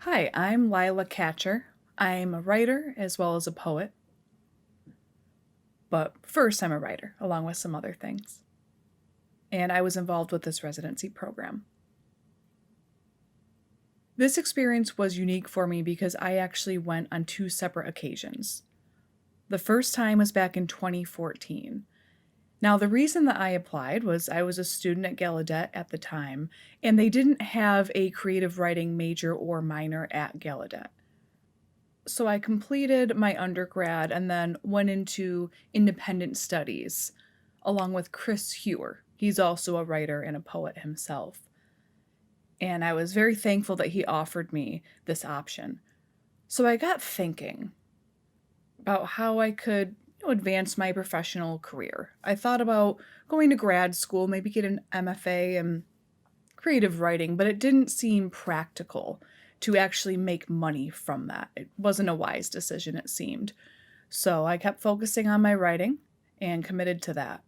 Hi, I'm Lila Catcher. I'm a writer as well as a poet, but first I'm a writer, along with some other things. And I was involved with this residency program. This experience was unique for me because I actually went on two separate occasions. The first time was back in 2014. Now, the reason that I applied was I was a student at Gallaudet at the time, and they didn't have a creative writing major or minor at Gallaudet. So I completed my undergrad and then went into independent studies along with Chris Hewer. He's also a writer and a poet himself. And I was very thankful that he offered me this option. So I got thinking about how I could advance my professional career. I thought about going to grad school, maybe get an MFA in creative writing, but it didn't seem practical to actually make money from that. It wasn't a wise decision, it seemed. So I kept focusing on my writing and committed to that.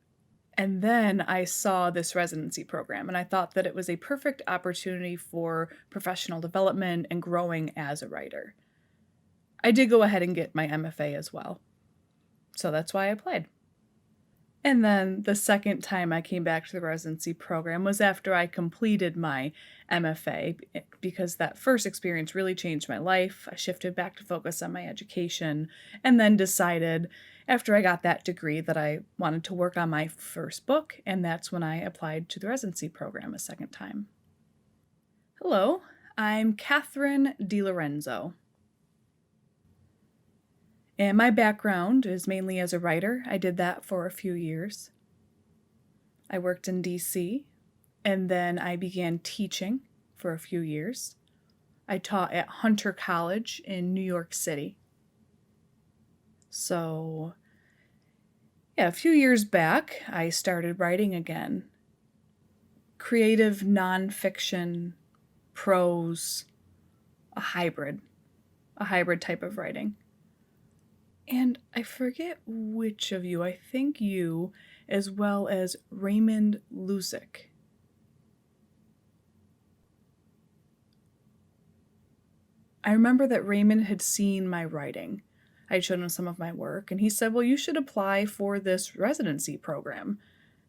And then I saw this residency program, and I thought that it was a perfect opportunity for professional development and growing as a writer. I did go ahead and get my MFA as well. So that's why I applied. And then the second time I came back to the residency program was after I completed my MFA, because that first experience really changed my life. I shifted back to focus on my education and then decided after I got that degree that I wanted to work on my first book, and that's when I applied to the residency program a second time. Hello, I'm Catherine DiLorenzo. And my background is mainly as a writer. I did that for a few years. I worked in DC, and then I began teaching for a few years. I taught at Hunter College in New York City. So, a few years back, I started writing again. Creative nonfiction, prose, a hybrid type of writing. And I forget which of you, I think you, as well as Raymond Lusick. I remember that Raymond had seen my writing. I had shown him some of my work, and he said, well, you should apply for this residency program.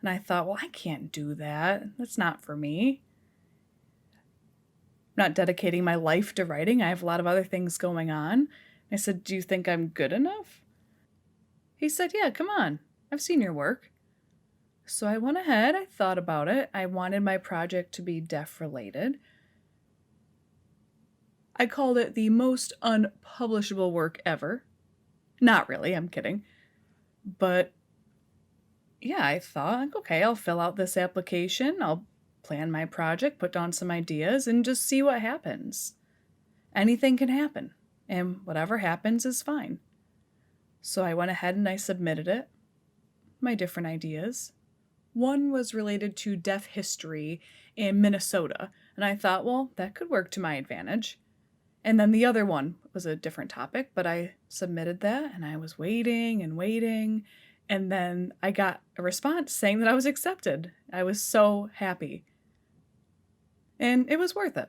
And I thought, well, I can't do that. That's not for me. I'm not dedicating my life to writing. I have a lot of other things going on. I said, do you think I'm good enough? He said, yeah, come on. I've seen your work. So I went ahead, I thought about it. I wanted my project to be deaf related. I called it the most unpublishable work ever. Not really, I'm kidding. But yeah, I thought, okay, I'll fill out this application, I'll plan my project, put down some ideas, and just see what happens. Anything can happen, and whatever happens is fine. So I went ahead and I submitted it, my different ideas. One was related to deaf history in Minnesota, and I thought, well, that could work to my advantage. And then the other one was a different topic, but I submitted that, and I was waiting and waiting, and then I got a response saying that I was accepted. I was so happy. And it was worth it.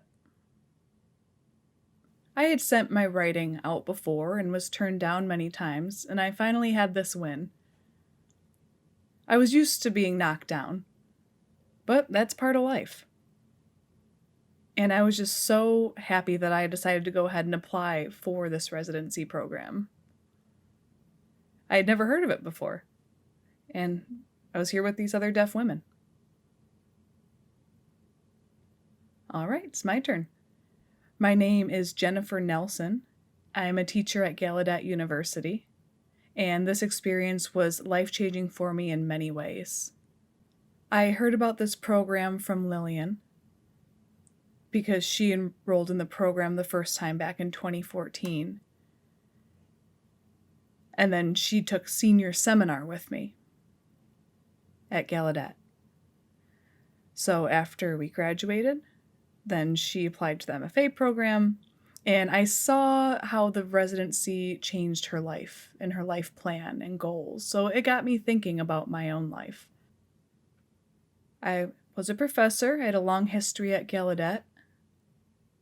I had sent my writing out before and was turned down many times, and I finally had this win. I was used to being knocked down, but that's part of life. And I was just so happy that I decided to go ahead and apply for this residency program. I had never heard of it before, and I was here with these other deaf women. All right, it's my turn. My name is Jennifer Nelson. I am a teacher at Gallaudet University, and this experience was life-changing for me in many ways. I heard about this program from Lillian because she enrolled in the program the first time back in 2014. And then she took senior seminar with me at Gallaudet. So after we graduated, then she applied to the MFA program, and I saw how the residency changed her life and her life plan and goals. So it got me thinking about my own life. I was a professor. I had a long history at Gallaudet.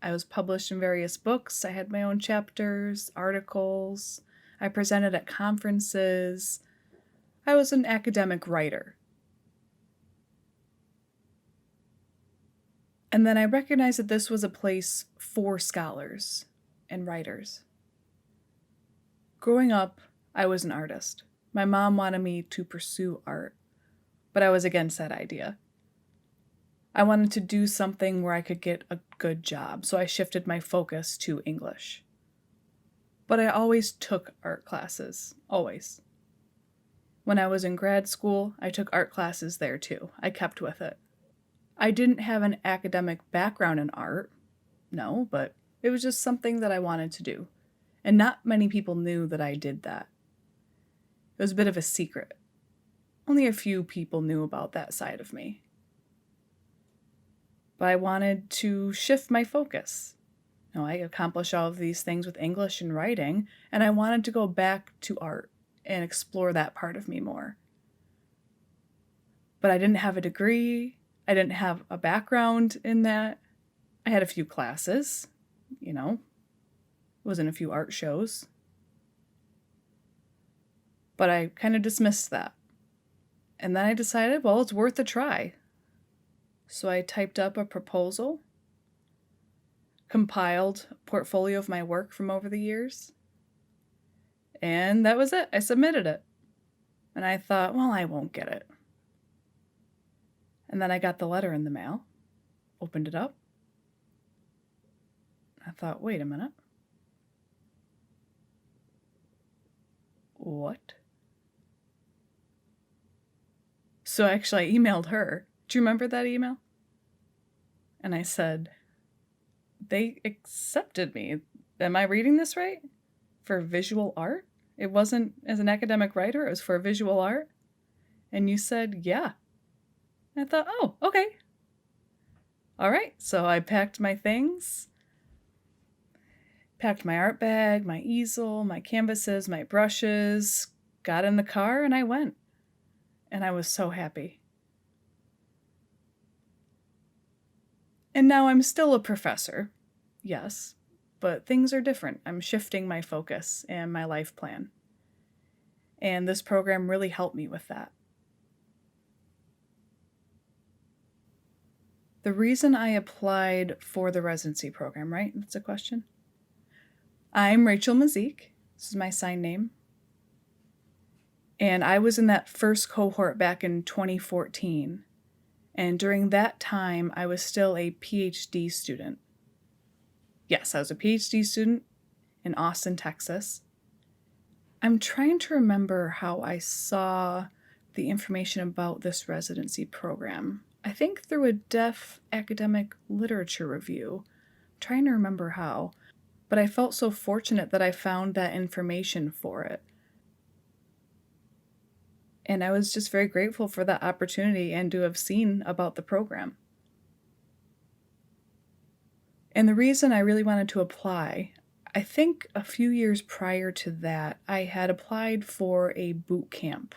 I was published in various books. I had my own chapters, articles. I presented at conferences. I was an academic writer. And then I recognized that this was a place for scholars and writers. Growing up, I was an artist. My mom wanted me to pursue art, but I was against that idea. I wanted to do something where I could get a good job, so I shifted my focus to English. But I always took art classes, always. When I was in grad school, I took art classes there too. I kept with it. I didn't have an academic background in art, no, but it was just something that I wanted to do. And not many people knew that I did that. It was a bit of a secret. Only a few people knew about that side of me. But I wanted to shift my focus. I accomplished all of these things with English and writing, and I wanted to go back to art and explore that part of me more. But I didn't have a degree. I didn't have a background in that. I had a few classes, was in a few art shows. But I kind of dismissed that. And then I decided, well, it's worth a try. So I typed up a proposal, compiled a portfolio of my work from over the years, and that was it. I submitted it. And I thought, well, I won't get it. And then I got the letter in the mail, opened it up. I thought, wait a minute. What? So actually, I emailed her. Do you remember that email? And I said, they accepted me. Am I reading this right? For visual art? It wasn't as an academic writer, it was for visual art? And you said, yeah. And I thought, oh, okay. All right, so I packed my things, packed my art bag, my easel, my canvases, my brushes, got in the car, and I went. And I was so happy. And now I'm still a professor, yes, but things are different. I'm shifting my focus and my life plan. And this program really helped me with that. The reason I applied for the residency program, right? That's a question. I'm Rachel Mazik. This is my sign name. And I was in that first cohort back in 2014. And during that time, I was still a PhD student. Yes, I was a PhD student in Austin, Texas. I'm trying to remember how I saw the information about this residency program. I think through a deaf academic literature review. I'm trying to remember how. But I felt so fortunate that I found that information for it. And I was just very grateful for that opportunity and to have seen about the program. And the reason I really wanted to apply, I think a few years prior to that, I had applied for a boot camp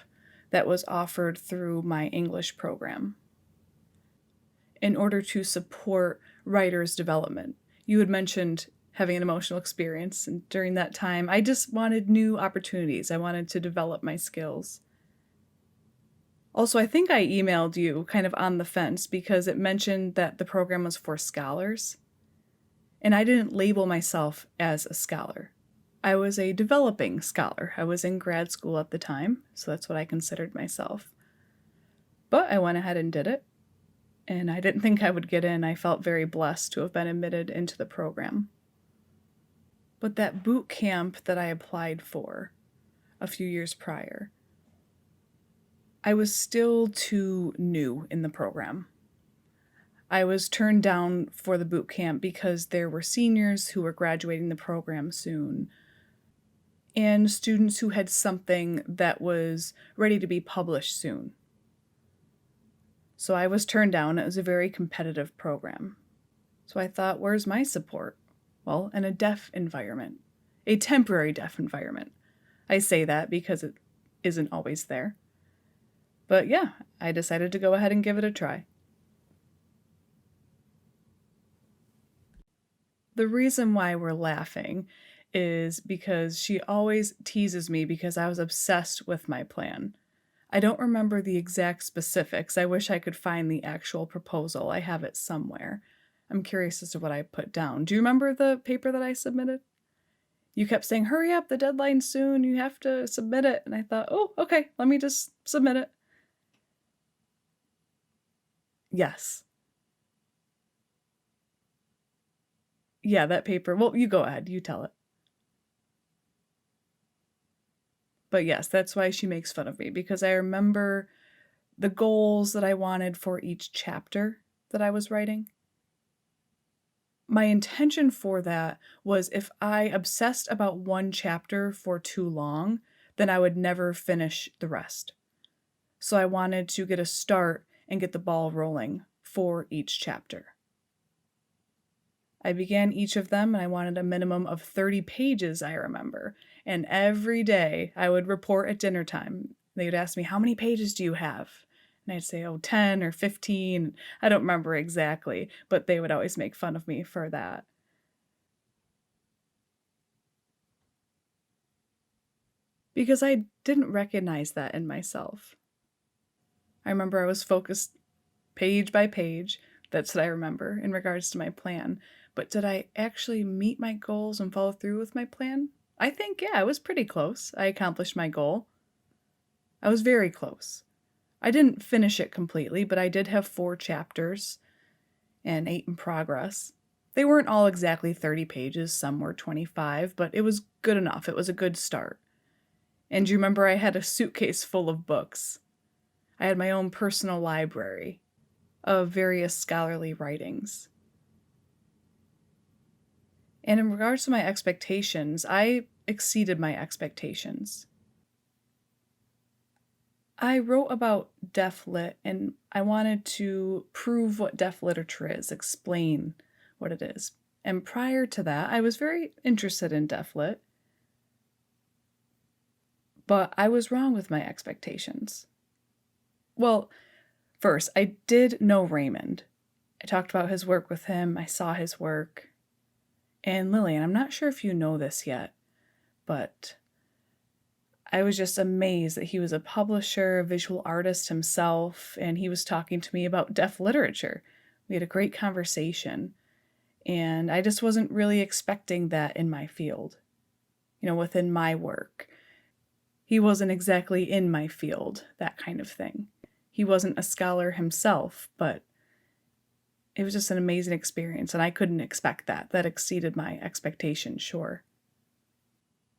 that was offered through my English program in order to support writers' development. You had mentioned having an emotional experience, and during that time, I just wanted new opportunities. I wanted to develop my skills. Also, I think I emailed you kind of on the fence because it mentioned that the program was for scholars. And I didn't label myself as a scholar. I was a developing scholar. I was in grad school at the time, so that's what I considered myself. But I went ahead and did it. And I didn't think I would get in. I felt very blessed to have been admitted into the program. But that boot camp that I applied for a few years prior, I was still too new in the program. I was turned down for the boot camp because there were seniors who were graduating the program soon and students who had something that was ready to be published soon. So I was turned down. It was a very competitive program. So I thought, where's my support? Well, in a deaf environment, a temporary deaf environment. I say that because it isn't always there. But yeah, I decided to go ahead and give it a try. The reason why we're laughing is because she always teases me because I was obsessed with my plan. I don't remember the exact specifics. I wish I could find the actual proposal. I have it somewhere. I'm curious as to what I put down. Do you remember the paper that I submitted? You kept saying, hurry up, the deadline's soon, you have to submit it. And I thought, oh, okay, let me just submit it. Yes. Yeah, that paper. Well, you go ahead, you tell it. But yes, that's why she makes fun of me, because I remember the goals that I wanted for each chapter that I was writing. My intention for that was if I obsessed about one chapter for too long, then I would never finish the rest. So I wanted to get a start and get the ball rolling for each chapter. I began each of them and I wanted a minimum of 30 pages, I remember. And every day I would report at dinner time. They would ask me, how many pages do you have? And I'd say, 10 or 15. I don't remember exactly, but they would always make fun of me for that. Because I didn't recognize that in myself. I remember I was focused page by page. That's what I remember in regards to my plan. But did I actually meet my goals and follow through with my plan? I think, yeah, I was pretty close. I accomplished my goal. I was very close. I didn't finish it completely, but I did have 4 chapters and 8 in progress. They weren't all exactly 30 pages, some were 25, but it was good enough. It was a good start. And you remember I had a suitcase full of books. I had my own personal library of various scholarly writings. And in regards to my expectations, I exceeded my expectations. I wrote about deaf lit, and I wanted to prove what deaf literature is, explain what it is. And prior to that, I was very interested in deaf lit, but I was wrong with my expectations. Well, first, I did know Raymond. I talked about his work with him, I saw his work. And Lillian, I'm not sure if you know this yet, but I was just amazed that he was a publisher, a visual artist himself, and he was talking to me about deaf literature. We had a great conversation, and I just wasn't really expecting that in my field, within my work. He wasn't exactly in my field, that kind of thing. He wasn't a scholar himself, but it was just an amazing experience, and I couldn't expect that. That exceeded my expectations, sure.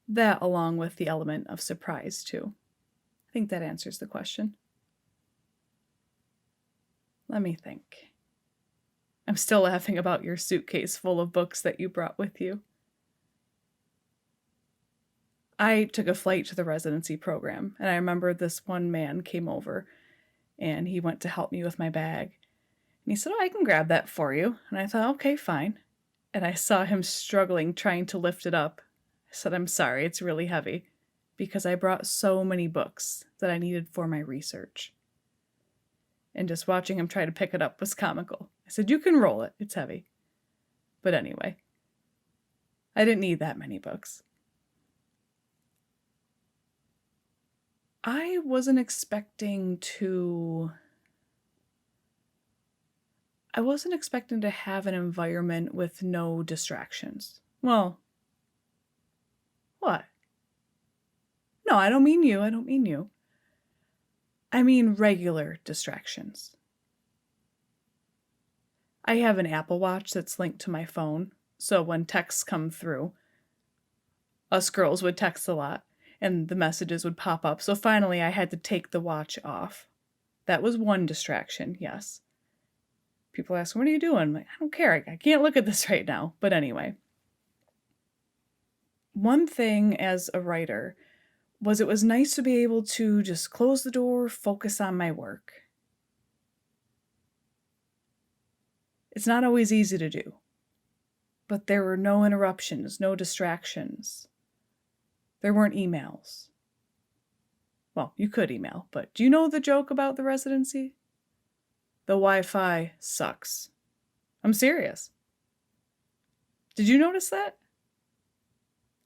That along with the element of surprise, too. I think that answers the question. Let me think. I'm still laughing about your suitcase full of books that you brought with you. I took a flight to the residency program, and I remember this one man came over, and he went to help me with my bag. And he said, I can grab that for you. And I thought, okay, fine. And I saw him struggling, trying to lift it up. I said, I'm sorry, it's really heavy, because I brought so many books that I needed for my research. And just watching him try to pick it up was comical. I said, you can roll it, it's heavy. But anyway, I didn't need that many books. I wasn't expecting to have an environment with no distractions. Well, what? No, I don't mean you. I mean regular distractions. I have an Apple Watch that's linked to my phone, so when texts come through, us girls would text a lot, and the messages would pop up, so finally I had to take the watch off. That was one distraction, yes. People ask, what are you doing? I'm like, I don't care, I can't look at this right now. But anyway. One thing as a writer was it was nice to be able to just close the door, focus on my work. It's not always easy to do, but there were no interruptions, no distractions. There weren't emails. Well, you could email, but do you know the joke about the residency? The Wi-Fi sucks. I'm serious. Did you notice that?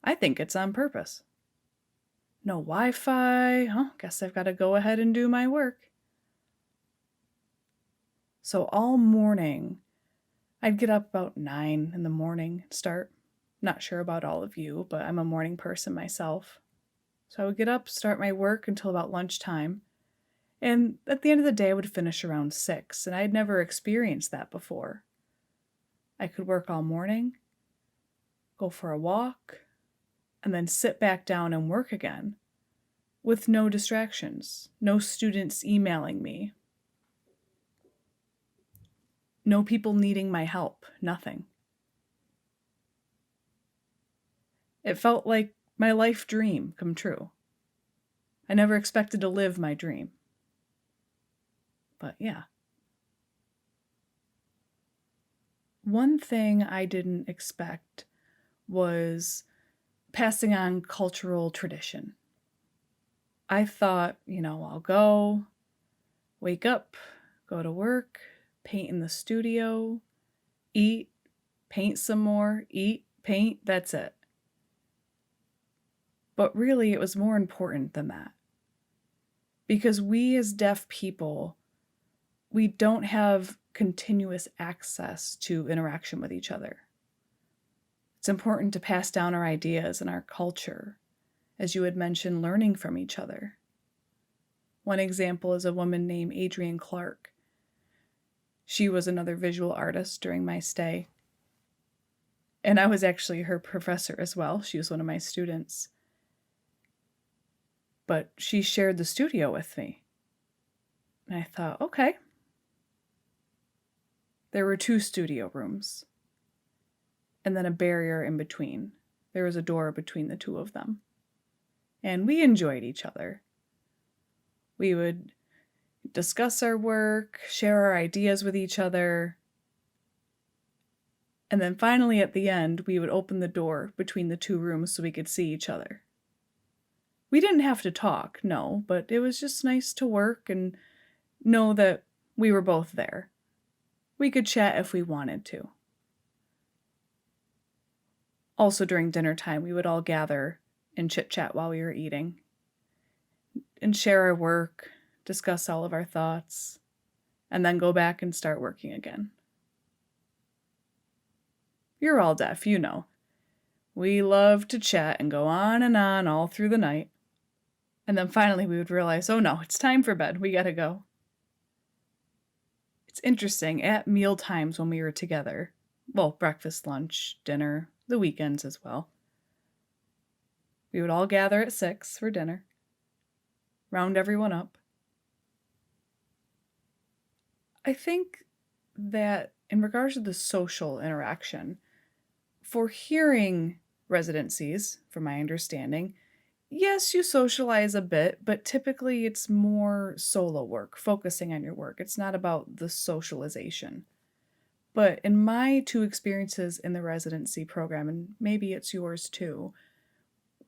I think it's on purpose. No Wi-Fi. Oh, guess I've got to go ahead and do my work. So all morning, I'd get up about 9 in the morning, start. Not sure about all of you, but I'm a morning person myself. So I would get up, start my work until about lunchtime. And at the end of the day, I would finish around 6, and I had never experienced that before. I could work all morning, go for a walk, and then sit back down and work again with no distractions, no students emailing me, no people needing my help, nothing. It felt like my life dream come true. I never expected to live my dream. But yeah. One thing I didn't expect was passing on cultural tradition. I thought, I'll go, wake up, go to work, paint in the studio, eat, paint some more, eat, paint, that's it. But really, it was more important than that. Because we as deaf people, we don't have continuous access to interaction with each other. It's important to pass down our ideas and our culture, as you had mentioned, learning from each other. One example is a woman named Adrienne Clark. She was another visual artist during my stay. And I was actually her professor as well. She was one of my students. But she shared the studio with me. And I thought, okay. There were 2 studio rooms. And then a barrier in between. There was a door between the 2 of them. And we enjoyed each other. We would discuss our work, share our ideas with each other. And then finally at the end, we would open the door between the 2 rooms so we could see each other. We didn't have to talk, no, but it was just nice to work and know that we were both there. We could chat if we wanted to. Also during dinner time, we would all gather and chit-chat while we were eating and share our work, discuss all of our thoughts, and then go back and start working again. You're all deaf, you know. We love to chat and go on and on all through the night. And then finally we would realize, oh no, it's time for bed. We gotta go. It's interesting, at meal times when we were together, well, breakfast, lunch, dinner, the weekends as well, we would all gather at 6 for dinner, round everyone up. I think that in regards to the social interaction, for hearing residencies, from my understanding, yes, you socialize a bit, but typically it's more solo work, focusing on your work. It's not about the socialization. But in my 2 experiences in the residency program, and maybe it's yours too,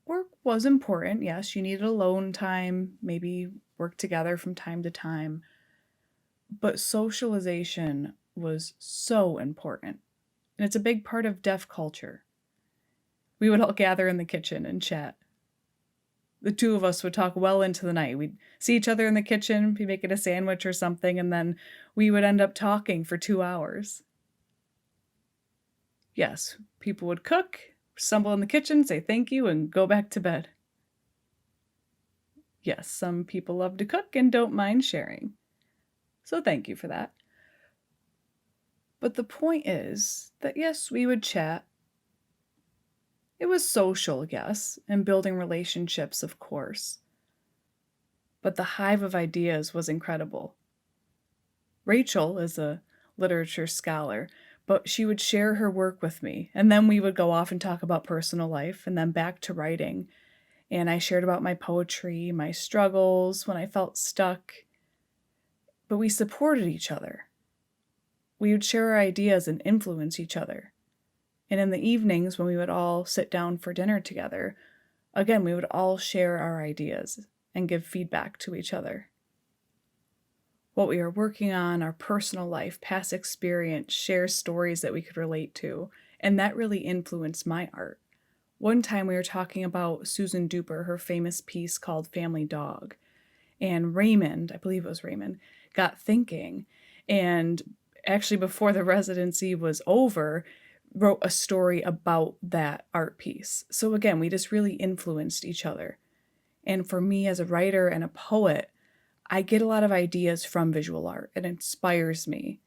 work was important. Yes, you needed alone time, maybe work together from time to time. But socialization was so important. And it's a big part of deaf culture. We would all gather in the kitchen and chat. The 2 of us would talk well into the night. We'd see each other in the kitchen, be making a sandwich or something, and then we would end up talking for 2 hours. Yes, people would cook, stumble in the kitchen, say thank you, and go back to bed. Yes, some people love to cook and don't mind sharing. So thank you for that. But the point is that yes, we would chat. It was social, yes, and building relationships, of course. But the hive of ideas was incredible. Rachel is a literature scholar, but she would share her work with me, and then we would go off and talk about personal life, and then back to writing. And I shared about my poetry, my struggles, when I felt stuck. But we supported each other. We would share our ideas and influence each other. And in the evenings, when we would all sit down for dinner together, again, we would all share our ideas and give feedback to each other. What we are working on, our personal life, past experience, share stories that we could relate to, and that really influenced my art. One time we were talking about Susan Duper, her famous piece called Family Dog, and Raymond, I believe it was Raymond, got thinking, and actually before the residency was over, wrote a story about that art piece. So again, we just really influenced each other. And for me as a writer and a poet, I get a lot of ideas from visual art. It inspires me.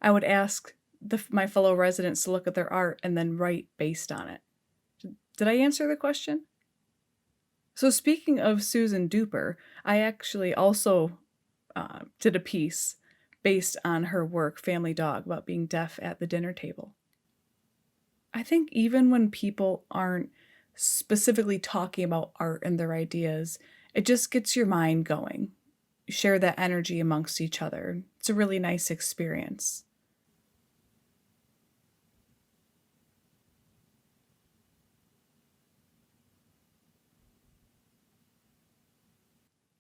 I would ask my fellow residents to look at their art and then write based on it. Did I answer the question? So speaking of Susan Duper, I actually also did a piece based on her work, Family Dog, about being deaf at the dinner table. I think even when people aren't specifically talking about art and their ideas, it just gets your mind going. You share that energy amongst each other. It's a really nice experience.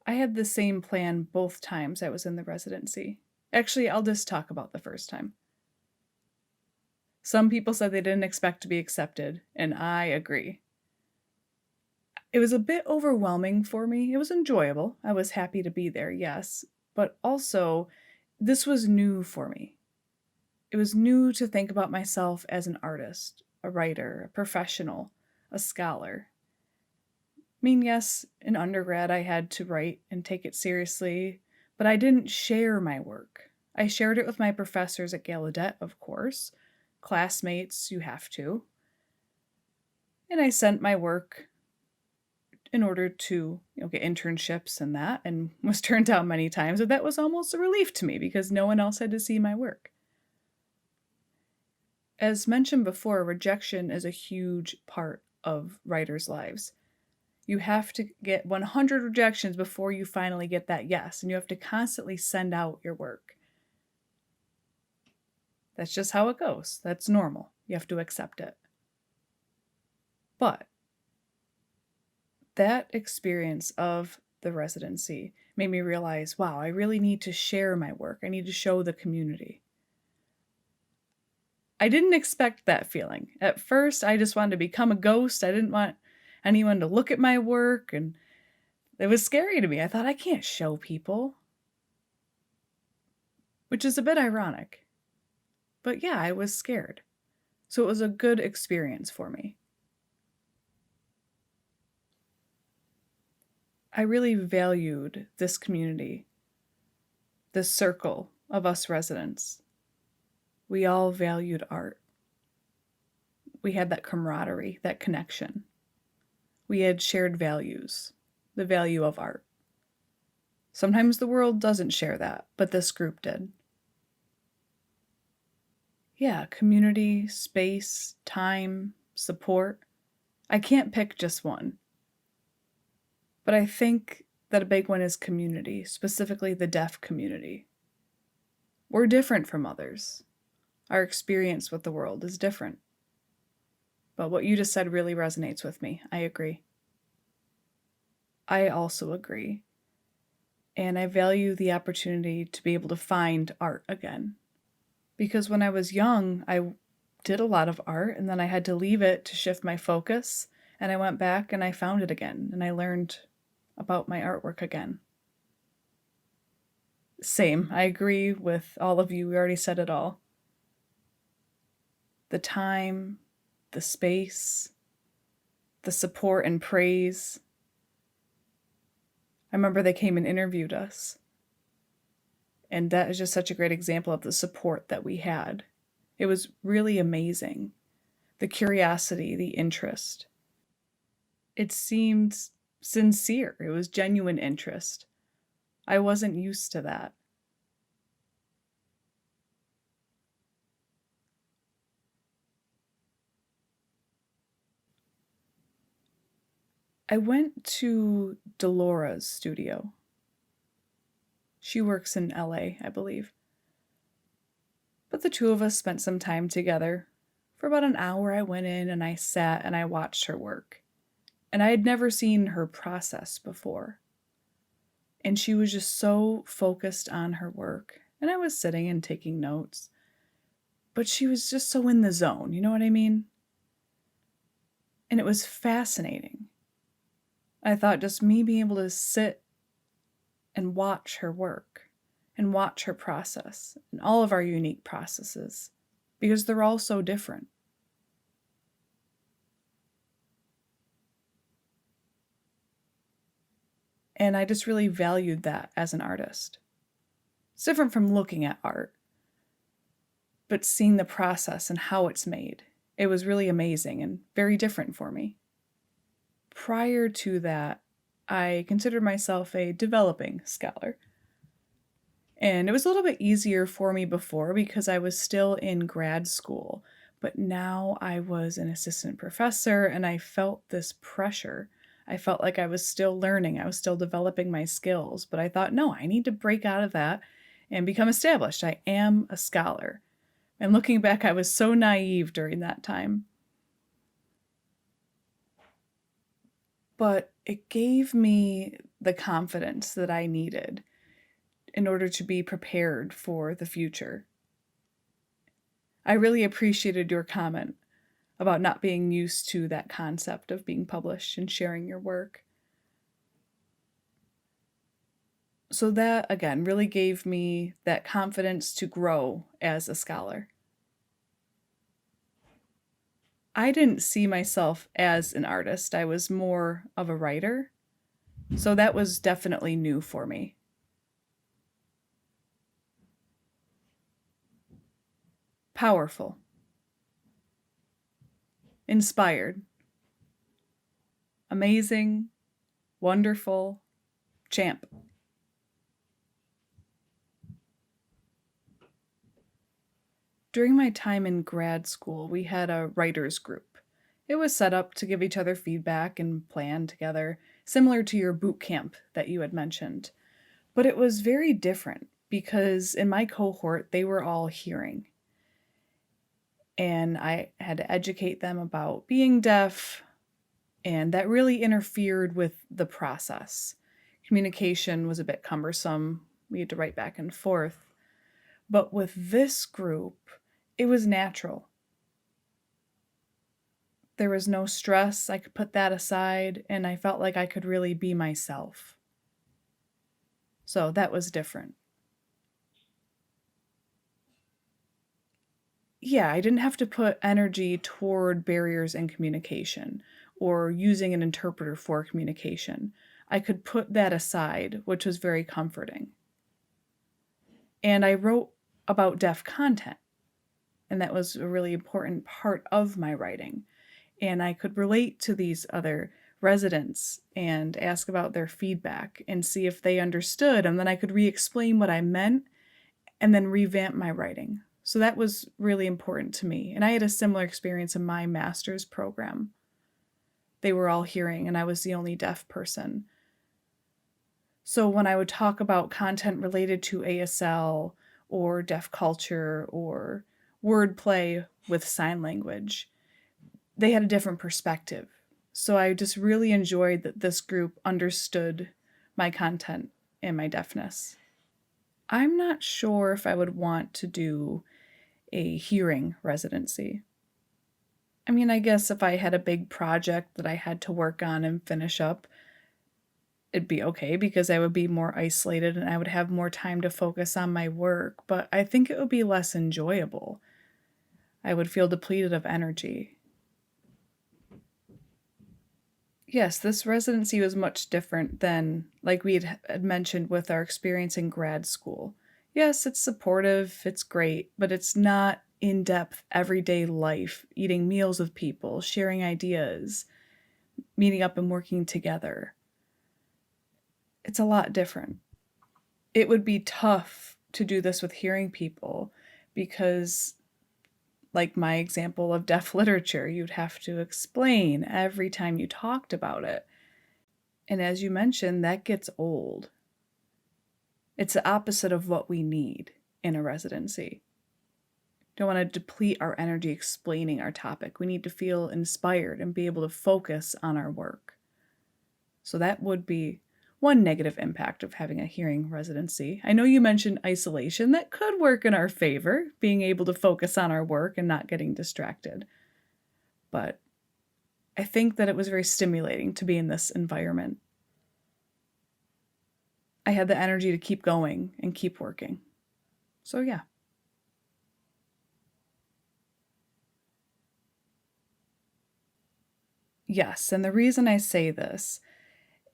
I had the same plan both times I was in the residency. Actually, I'll just talk about the first time. Some people said they didn't expect to be accepted, and I agree. It was a bit overwhelming for me. It was enjoyable. I was happy to be there, yes, but also this was new for me. It was new to think about myself as an artist, a writer, a professional, a scholar. I mean, yes, in undergrad I had to write and take it seriously, but I didn't share my work. I shared it with my professors at Gallaudet, of course. Classmates, you have to. And I sent my work in order to, get internships and that, and was turned down many times. But that was almost a relief to me because no one else had to see my work. As mentioned before, rejection is a huge part of writers' lives. You have to get 100 rejections before you finally get that yes, and you have to constantly send out your work. That's just how it goes. That's normal. You have to accept it. But that experience of the residency made me realize, wow, I really need to share my work. I need to show the community. I didn't expect that feeling. At first, I just wanted to become a ghost. I didn't want anyone to look at my work, and it was scary to me. I thought, I can't show people, which is a bit ironic. But yeah, I was scared. So it was a good experience for me. I really valued this community, this circle of us residents. We all valued art. We had that camaraderie, that connection. We had shared values, the value of art. Sometimes the world doesn't share that, but this group did. Yeah, community, space, time, support. I can't pick just one. But I think that a big one is community, specifically the deaf community. We're different from others. Our experience with the world is different. But what you just said really resonates with me. I agree. I also agree. And I value the opportunity to be able to find art again. Because when I was young, I did a lot of art, and then I had to leave it to shift my focus, and I went back and I found it again, and I learned about my artwork again. Same. I agree with all of you. We already said it all. The time, the space, the support and praise. I remember they came and interviewed us. And that is just such a great example of the support that we had. It was really amazing. The curiosity, the interest. It seemed sincere. It was genuine interest. I wasn't used to that. I went to Delora's studio. She works in LA, I believe. But the two of us spent some time together. For about an hour, I went in and I sat and I watched her work. And I had never seen her process before. And she was just so focused on her work. And I was sitting and taking notes. but she was just so in the zone, you know what I mean? And it was fascinating. I thought just me being able to sit and watch her work and watch her process and all of our unique processes, because they're all so different. And I just really valued that as an artist. It's different from looking at art, but seeing the process and how it's made. It was really amazing and very different for me. Prior to that, I considered myself a developing scholar. And it was a little bit easier for me before because I was still in grad school, but now I was an assistant professor and I felt this pressure. I felt like I was still learning, I was still developing my skills, but I thought, no, I need to break out of that and become established. I am a scholar. And looking back, I was so naive during that time. But it gave me the confidence that I needed in order to be prepared for the future. I really appreciated your comment about not being used to that concept of being published and sharing your work. So that, again, really gave me that confidence to grow as a scholar. I didn't see myself as an artist. I was more of a writer. So that was definitely new for me. Powerful. Inspired. Amazing. Wonderful. Champ. During my time in grad school, we had a writers group. It was set up to give each other feedback and plan together, similar to your boot camp that you had mentioned. But it was very different because in my cohort, they were all hearing. And I had to educate them about being deaf, and that really interfered with the process. Communication was a bit cumbersome. We had to write back and forth. But with this group, it was natural. There was no stress. I could put that aside, and I felt like I could really be myself. So that was different. Yeah, I didn't have to put energy toward barriers in communication or using an interpreter for communication. I could put that aside, which was very comforting. And I wrote about deaf content, and that was a really important part of my writing. And I could relate to these other residents and ask about their feedback and see if they understood, and then I could re-explain what I meant and then revamp my writing. So that was really important to me. And I had a similar experience in my master's program. They were all hearing, and I was the only deaf person. So when I would talk about content related to ASL or deaf culture or wordplay with sign language, they had a different perspective. So I just really enjoyed that this group understood my content and my deafness. I'm not sure if I would want to do a hearing residency. I mean, I guess if I had a big project that I had to work on and finish up, it'd be okay because I would be more isolated and I would have more time to focus on my work, but I think it would be less enjoyable. I would feel depleted of energy. Yes, this residency was much different than, like we had mentioned with our experience in grad school. Yes, it's supportive, it's great, but it's not in depth everyday life, eating meals with people, sharing ideas, meeting up and working together. It's a lot different. It would be tough to do this with hearing people because, like my example of deaf literature, you'd have to explain every time you talked about it. And as you mentioned, that gets old. It's the opposite of what we need in a residency. Don't want to deplete our energy explaining our topic. We need to feel inspired and be able to focus on our work. So that would be one negative impact of having a hearing residency. I know you mentioned isolation. That could work in our favor, being able to focus on our work and not getting distracted. But I think that it was very stimulating to be in this environment. I had the energy to keep going and keep working. So yeah. Yes, and the reason I say this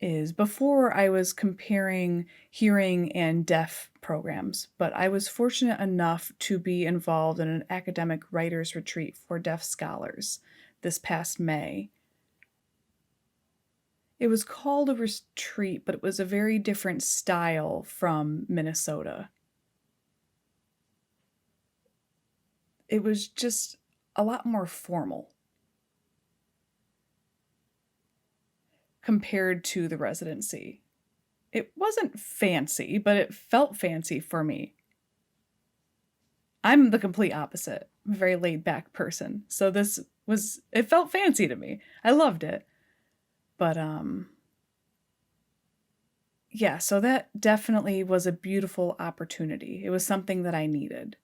is before I was comparing hearing and deaf programs, but I was fortunate enough to be involved in an academic writers retreat for deaf scholars this past May. It was called a retreat, but it was a very different style from Minnesota. It was just a lot more formal compared to the residency. It wasn't fancy, but it felt fancy for me. I'm the complete opposite. I'm a very laid back person. So it felt fancy to me. I loved it. But yeah, so that definitely was a beautiful opportunity. It was something that I needed.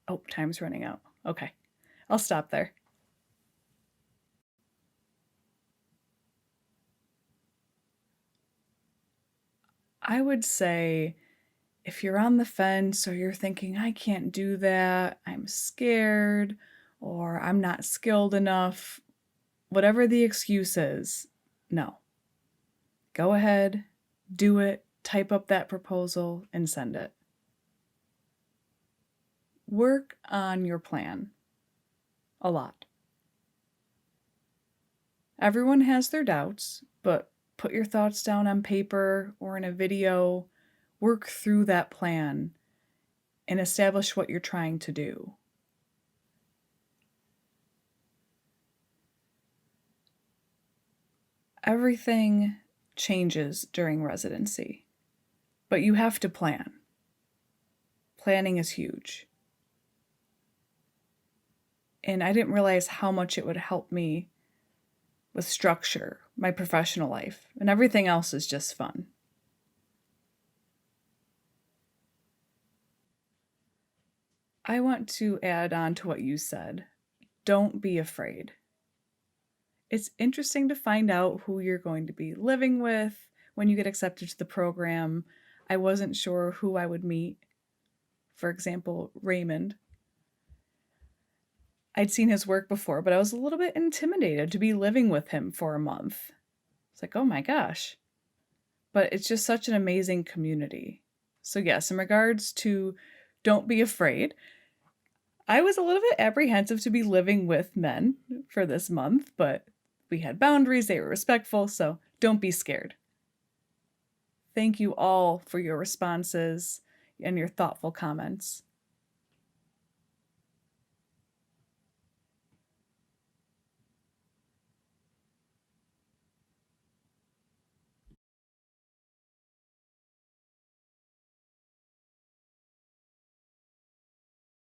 Oh, time's running out. Okay, I'll stop there. I would say if you're on the fence or you're thinking, I can't do that, I'm scared, or I'm not skilled enough, whatever the excuse is, no. Go ahead, do it, type up that proposal, and send it. Work on your plan a lot. Everyone has their doubts, but put your thoughts down on paper or in a video, work through that plan, and establish what you're trying to do. Everything changes during residency, but you have to plan. Planning is huge. And I didn't realize how much it would help me with structure, my professional life, and everything else is just fun. I want to add on to what you said. Don't be afraid. It's interesting to find out who you're going to be living with when you get accepted to the program. I wasn't sure who I would meet. For example, Raymond. I'd seen his work before, but I was a little bit intimidated to be living with him for a month. It's like, oh my gosh. But it's just such an amazing community. So yes, in regards to don't be afraid, I was a little bit apprehensive to be living with men for this month, but we had boundaries, they were respectful, so don't be scared. Thank you all for your responses and your thoughtful comments.